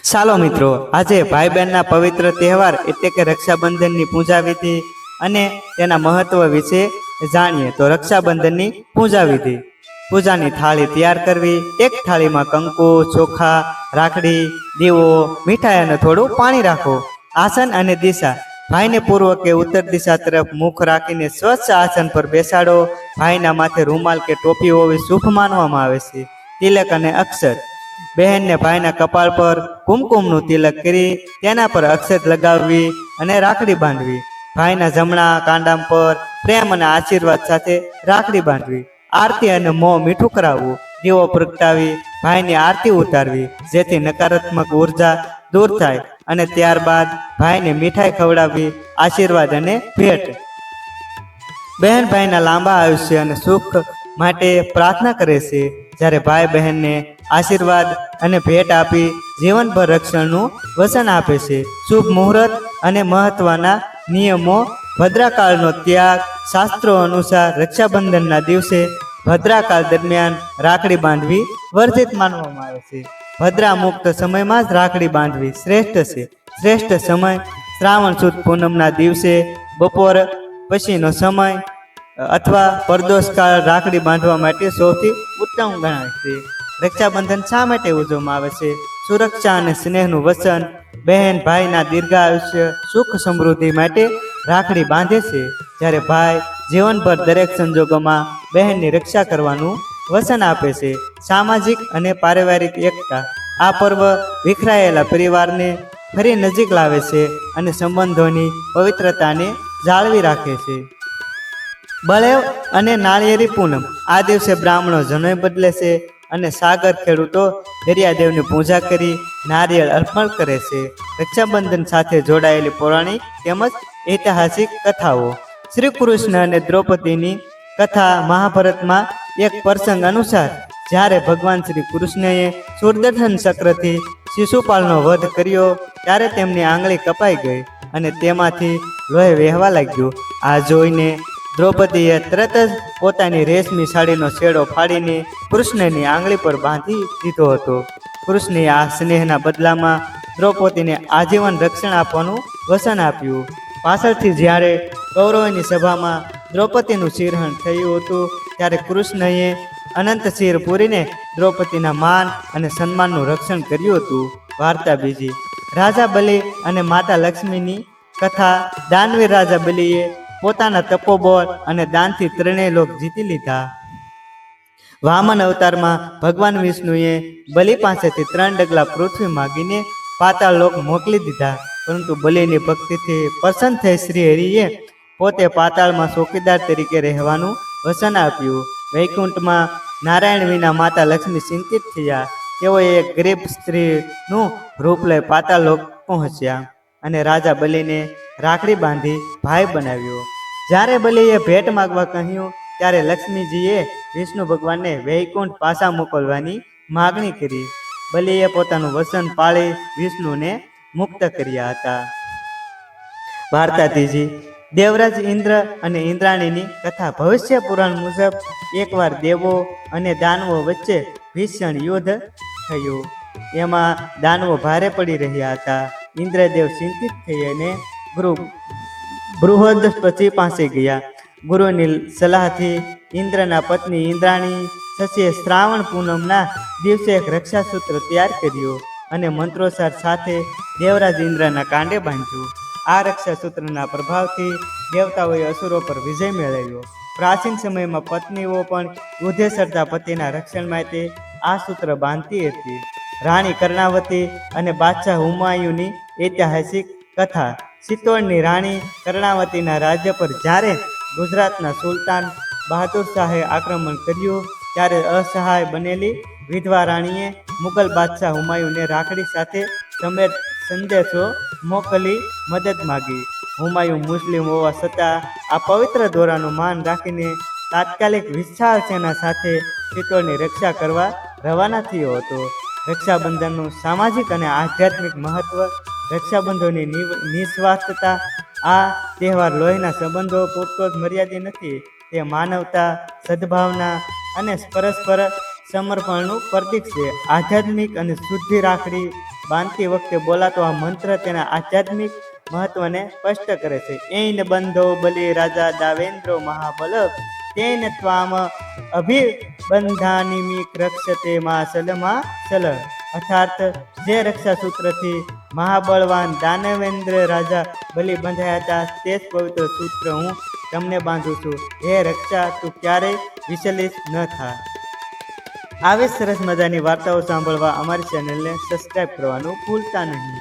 ચાલો મિત્રો, આજે ભાઈ બહેનના પવિત્ર તહેવાર એટલે કે રક્ષાબંધનની પૂજા વિધિ અને તેના મહત્વ વિશે જાણીએ. તો રક્ષાબંધનની પૂજા વિધિ. પૂજાની થાળી તૈયાર કરવી. એક થાળીમાં કંકુ, ચોખા, રાખડી, દીવો, મીઠાઈ અને થોડું પાણી રાખો. આસન અને દિશા. ભાઈને પૂર્વ કે ઉત્તર દિશા તરફ મુખ રાખીને સ્વચ્છ આસન પર બેસાડો. ભાઈના માથે રૂમાલ કે ટોપી હોવી શુભ માનવામાં આવે છે. તિલક અને અક્ષર. બહેનને ભાઈના કપાળ પર કુમકુમનું તિલક કરી તેના પર અક્ષત લગાવવી અને રાખડી બાંધવી. ભાઈના જમણા કાંડા પર પ્રેમ અને આશીર્વાદ સાથે રાખડી બાંધવી. આરતી અને મોં મીઠું કરાવવું. દીવો પ્રગટાવી ભાઈની આરતી ઉતારવી, જેથી નકારાત્મક ઉર્જા દૂર થાય. અને ત્યારબાદ ભાઈને મીઠાઈ ખવડાવવી, આશીર્વાદ અને ભેટ. બહેન ભાઈના લાંબા આયુષ્ય અને સુખ માટે પ્રાર્થના કરે છે, જ્યારે ભાઈ બહેનને આશીર્વાદ અને ભેટ આપી જીવનભર રક્ષણનું વચન આપે છે. શુભ મુહૂર્ત અને મહત્વના નિયમો. ભદ્રાકાળનો ત્યાગ. શાસ્ત્રો અનુસાર રક્ષાબંધનના દિવસે ભદ્રાકાળ દરમિયાન રાખડી બાંધવી વર્જિત માનવામાં આવે છે. ભદ્રા મુક્ત સમયમાં જ રાખડી બાંધવી શ્રેષ્ઠ છે. શ્રેષ્ઠ સમય શ્રાવણ સુદ પૂનમના દિવસે બપોર પછીનો સમય અથવા પ્રદોષકાળ રાખડી બાંધવા માટે સૌથી ઉત્તમ ગણાય છે. રક્ષાબંધન શા માટે ઉજવવામાં આવે છે? સુરક્ષા અને સ્નેહનું વચન. બહેન ભાઈના દીર્ઘાયુષ્ય, સુખ સમૃદ્ધિ માટે રાખડી બાંધે છે, જ્યારે ભાઈ જીવનભર દરેક સંજોગોમાં બહેનની રક્ષા કરવાનું વચન આપે છે. સામાજિક અને પારિવારિક એકતા. આ પર્વ વિખરાયેલા પરિવારને ફરી નજીક લાવે છે અને સંબંધોની પવિત્રતાને જાળવી રાખે છે. બળેવ અને નાળિયેરી પૂનમ. આ દિવસે બ્રાહ્મણો જનોઈ બદલે છે અને સાગર ખેડૂતો દરિયાદેવની પૂજા કરી નારિયેળ અર્પણ કરે છે. રક્ષાબંધન સાથે જોડાયેલી પૌરાણિક તેમજ ઐતિહાસિક કથાઓ. શ્રી કૃષ્ણ અને દ્રૌપદીની કથા. મહાભારતમાં એક પ્રસંગ અનુસાર જ્યારે ભગવાન શ્રી કૃષ્ણએ સુદર્શન ચક્રથી શિશુપાલનો વધ કર્યો ત્યારે તેમની આંગળી કપાઈ ગઈ અને તેમાંથી લોહી વહેવા લાગ્યું. આ જોઈને દ્રૌપદીએ તરત જ પોતાની રેશમી સાડીનો છેડો ફાડીને કૃષ્ણની આંગળી પર બાંધી દીધો હતો. કૃષ્ણએ આ સ્નેહના બદલામાં દ્રૌપદીને આજીવન રક્ષણ આપવાનું વચન આપ્યું. પાછળથી જ્યારે કૌરવોની સભામાં દ્રૌપદીનું શિરહરણ થયું હતું ત્યારે કૃષ્ણએ અનંત શિર પૂરીને દ્રૌપદીના માન અને સન્માનનું રક્ષણ કર્યું હતું. વાર્તા બીજી. રાજા બલિ અને માતા લક્ષ્મીની કથા. દાનવીર રાજા બલિએ પોતાના તપોબળ અને દાનથી ત્રણેય લોક જીતી લીધા. વામન અવતારમાં ભગવાન વિષ્ણુએ બલિ પાસેથી 3 ડગલા પૃથ્વી માગીને પાતાળ લોક મોકલી દીધા, પરંતુ બલિની ભક્તિથી પ્રસન્ન થઈ શ્રી હરિએ પોતે પાતાળમાં ચોકીદાર તરીકે રહેવાનું વચન આપ્યું. વૈકુંઠમાં નારાયણ વિના માતા લક્ષ્મી ચિંતિત થયા. તેઓએ એક ગરીબ સ્ત્રીનું રૂપ લઈ પાતાળ લોક પહોંચ્યા અને રાજા બલિને રાખડી બાંધી ભાઈ બનાવ્યો. જ્યારે બલિએ ભેટ માગવા કહ્યું ત્યારે લક્ષ્મીજીએ વિષ્ણુ ભગવાનને વૈકુંઠ પાછા મોકલવાની માગણી કરી. બલિએ પોતાનું વચન પાળી વિષ્ણુને મુક્ત કર્યા હતા. વાર્તા ત્રીજી. દેવરાજ ઇન્દ્ર અને ઇન્દ્રાણીની કથા. ભવિષ્ય પુરાણ મુજબ એકવાર દેવો અને દાનવો વચ્ચે ભીષણ યુદ્ધ થયું. એમાં દાનવો ભારે પડી રહ્યા હતા. ઇન્દ્રદેવ ચિંતિત થઈને બૃહસ્પતિ પાસે ગયા. ગુરુની સલાહથી ઇન્દ્રના પત્ની ઇન્દ્રાણી શશીએ શ્રાવણ પૂનમના દિવસે એક રક્ષાસૂત્ર તૈયાર કર્યું અને મંત્રોચ્ચાર સાથે દેવરાજ ઇન્દ્રના કાંડે બાંધ્યું. આ રક્ષાસૂત્રના પ્રભાવથી દેવતાઓએ અસુરો પર વિજય મેળવ્યો. પ્રાચીન સમયમાં પત્નીઓ પણ યુદ્ધે ચડતા પતિના રક્ષણ માટે આ સૂત્ર બાંધતી હતી. રાણી કર્ણાવતી અને બાદશાહ હુમાયુની ઐતિહાસિક કથા. ચિત્તોડની રાણી કર્ણાવતીના રાજ્ય પર જ્યારે ગુજરાતના સુલતાન બહાદુર શાહે આક્રમણ કર્યું ત્યારે અસહાય બનેલી વિધવા રાણીએ મુગલ બાદશાહ હુમાયુને રાખડી સાથે સંદેશો મોકલી મદદ માગી. હુમાયુ મુસ્લિમ હોવા છતાં આ પવિત્ર દોરાનું માન રાખીને તાત્કાલિક વિશાળ સેના સાથે ચિત્તોડની રક્ષા કરવા રવાના થયો હતો. રક્ષાબંધનનું સામાજિક અને આધ્યાત્મિક મહત્વ. રક્ષાબંધનની નિસ્વાર્થતા. આ તહેવાર લોહીના સંબંધો પૂરતો જ મર્યાદિત નથી, તે માનવતા, સદભાવના અને પરસ્પર સમર્પણનું પ્રતીક છે. આધ્યાત્મિક અને શુદ્ધિ રાખડી બાંધતી વખતે બોલાતો આ મંત્ર તેના આધ્યાત્મિક મહત્વને સ્પષ્ટ કરે છે. એન બંધો બલિ રાજા દાવેન્દ્રો મહાબલ તેન ત્વામ અભિબંધાનિમિક રક્ષતે માસલમાં સલ. અર્થાત જે રક્ષા સૂત્રથી મહાબળવાન દાનવેન્દ્ર રાજા બલિ બંધાયા હતા તે જ પવિત્ર સૂત્ર હું તમને બાંધું છું. હે રક્ષા, તું ક્યારેય વિચલિત ન થા. આવી સરસ મજાની વાર્તાઓ સાંભળવા અમારી ચેનલને સબસ્ક્રાઈબ કરવાનું ભૂલતા નહીં.